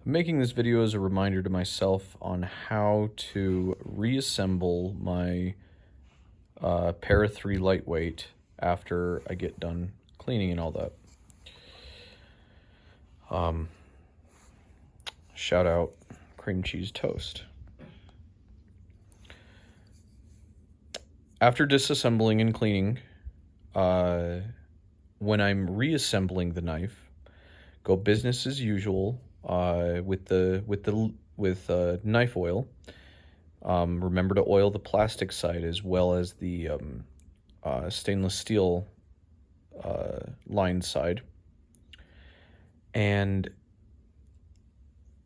I'm making this video as a reminder to myself on how to reassemble my Para 3 Lightweight after I get done cleaning and all that. Shout out cream cheese toast. After disassembling and cleaning, when I'm reassembling the knife, go business as usual with knife oil. Remember to oil the plastic side as well as the stainless steel lined side. And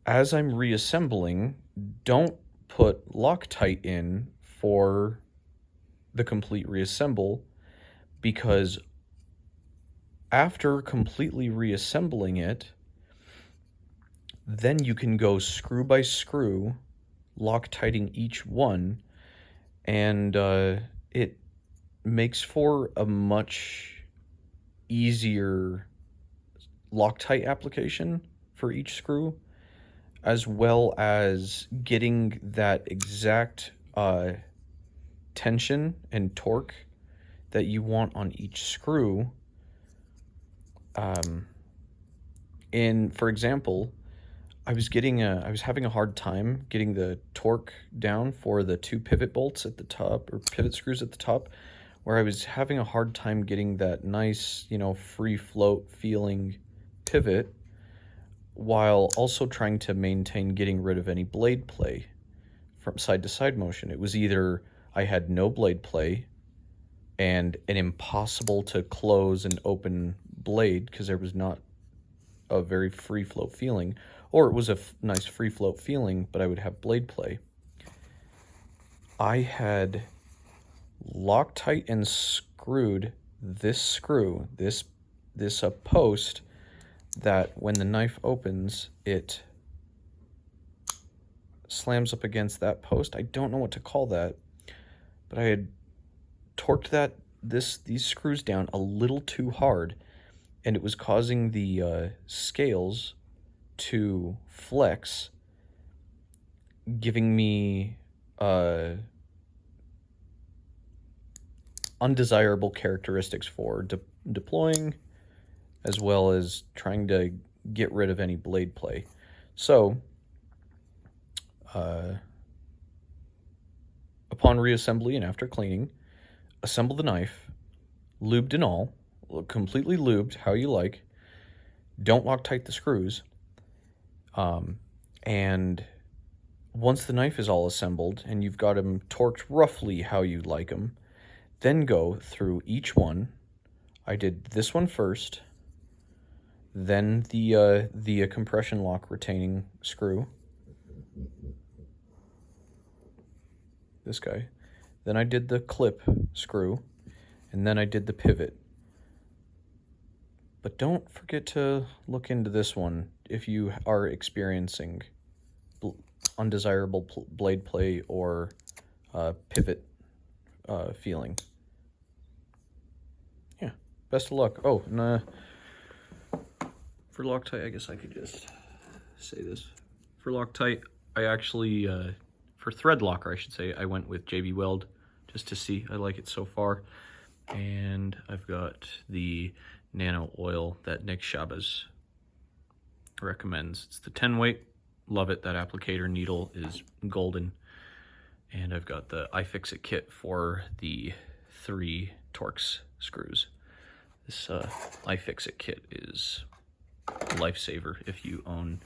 as I'm reassembling, don't put Loctite in for the complete reassemble, because after completely reassembling it, then you can go screw by screw, Loctiting each one, and it makes for a much easier Loctite application for each screw, as well as getting that exact tension and torque that you want on each screw. For example, I was having a hard time getting the torque down for the two pivot bolts at the top, or pivot screws at the top, where I was having a hard time getting that nice, free float feeling pivot, while also trying to maintain getting rid of any blade play from side to side motion. It was either I had no blade play and an impossible to close and open blade because there was not a very free float feeling, or it was a nice free float feeling, but I would have blade play. I had Loctite and screwed this screw, this post, that when the knife opens, it slams up against that post. I don't know what to call that, but I had torqued these screws down a little too hard, and it was causing the scales to flex, giving me undesirable characteristics for deploying, as well as trying to get rid of any blade play. So, upon reassembly and after cleaning, assemble the knife, lubed and all, completely lubed, how you like. Don't Loctite the screws. And once the knife is all assembled and you've got them torqued roughly how you like them, then go through each one. I did this one first, then the compression lock retaining screw, this guy, then I did the clip screw, and then I did the pivot. But don't forget to look into this one if you are experiencing undesirable blade play or pivot feeling. Yeah, best of luck. Oh, and for Loctite, I guess I could just say this. For Loctite, I actually, for thread locker, I should say, I went with JB Weld just to see. I like it so far. And I've got the nano oil that Nick Chavez recommends. It's the 10 weight. Love it. That applicator needle is golden. And I've got the iFixit kit for the 3 Torx screws. This iFixit kit is a lifesaver if you own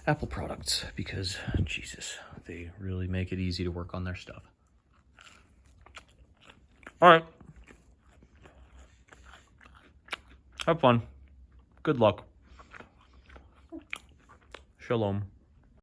Apple products, because Jesus, they really make it easy to work on their stuff. All right. Have fun. Good luck. Shalom.